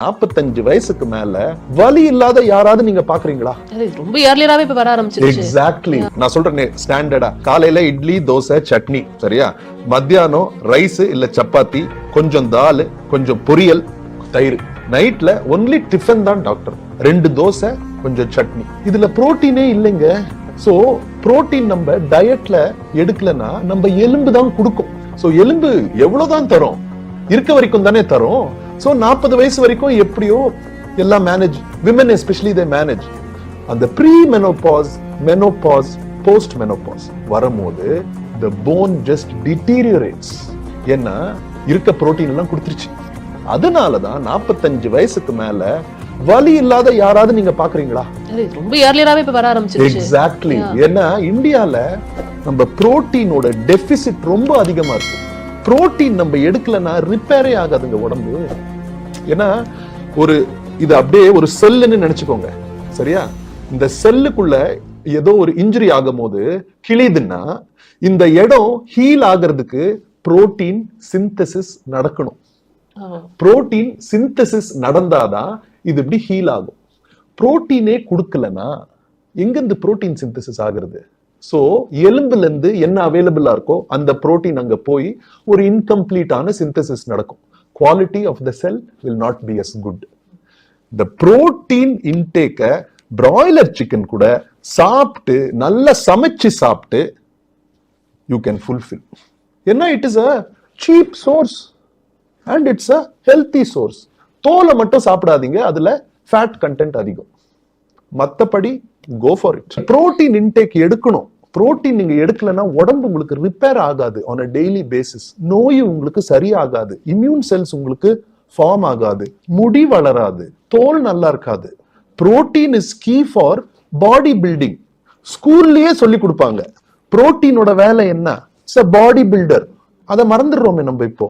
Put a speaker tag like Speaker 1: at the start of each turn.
Speaker 1: 45 வயசுக்கு மேல வலி இல்லாத யாராவது நீங்க பாக்குறீங்களா?
Speaker 2: ரொம்ப ஏர்லியராவே இப்ப வர ஆரம்பிச்சிருச்சு.
Speaker 1: எக்ஸாக்ட்லி. நான் சொல்றேன் ஸ்டாண்டர்டா காலையில இட்லி தோசை சட்னி, சரியா? மத்தியானம் ரைஸ் இல்ல சப்பாத்தி, கொஞ்சம் தால், கொஞ்சம் பொரியல், தயிர். நைட்ல ஒன்லி டிஃபன் தான் டாக்டர். 2 தோசை கொஞ்சம் சட்னி. இதுல புரோட்டீனே இல்லைங்க. சோ புரோட்டீன் நம்ம டயட்ல எடுக்கலனா நம்ம எலும்பு தான் கொடுக்கும். சோ எலும்பு எவ்வளவுதான் தரும்? இருக்க வரைக்கும் தானே தரும். சோ 40 வயசு வரைக்கும் எப்படியோ எல்லாம் manage. Women especially they manage. அந்த pre menopause, menopause, post menopause வரும்போது the bone just deteriorates. ஏன்னா இருக்க புரோட்டீன் எல்லாம் கொடுத்துருச்சு. அதனாலதான் 45 வயசுக்கு மேல வலி இல்லாத யாராவது நீங்க பாக்குறீங்களா?
Speaker 2: ரொம்ப ஏர்லியராவே இப்ப வர ஆரம்பிச்சிருச்சு.
Speaker 1: எக்ஸாக்ட்லி. ஏன்னா இந்தியால நம்ம புரோட்டீனோட டெபிசிட் ரொம்ப அதிகமா இருக்கு. புரோட்டீன் நம்ம எடுக்கலன்னா ரிப்பேரே ஆகாதுங்க உடம்பு. ஏன்னா இது அப்படியே ஒரு செல்லுன்னு நினைச்சுக்கோங்க, சரியா? இந்த செல்லுக்குள்ள ஏதோ ஒரு இன்ஜுரி ஆகும் போது கிழிதுன்னா இந்த இடம் ஹீல் ஆகிறதுக்கு புரோட்டீன் சிந்தசிஸ் நடக்கணும். புரோட்டீன் சிந்தசிஸ் நடந்தாதான் இது இப்படி ஹீல் ஆகும். புரோட்டீனே கொடுக்கலன்னா எங்கிருந்து புரோட்டீன் சிந்தசிஸ் ஆகுறது? சோ எலும்புல இருந்து என்ன அவைலபிளா இருக்கோ அந்த புரோட்டீன் அங்க போய் ஒரு இன்கம்ப்ளீட்டான சிந்தசிஸ் நடக்கும். Quality of the cell will not be as good. இந்த புரோட்டீன் இன்டேக்க பிராய்லர் சிக்கன் கூட சாப்பிட்டு நல்லா சமைச்சு சாப்பிட்டு யூ கேன் ஃபுல்ஃபில். ஏன்னா it is a cheap source and it's a healthy source. தோலை மட்டும் சாப்பிடாதீங்க, அதுல ஃபேட் கண்டென்ட் அதிகம். மத்தபடி go for it. Protein intake எடுக்கணும். புரோட்டீன் நீங்க எடுக்கலன்னா உடம்பு உங்களுக்கு ரிப்பேர் ஆகாது. on a daily basis நோய் உங்களுக்கு சரியாகாது. இம்யூன் செல்ஸ் உங்களுக்கு ஃபார்ம் ஆகாது. முடி வளராது. தோல் நல்லா இருக்காது. Protein is key for body building. ஸ்கூல்லயே சொல்லி கொடுப்பாங்க புரோட்டீனோட வேலை என்ன? It's a body builder. அதை மறந்துடுறோமே நம்ம இப்போ.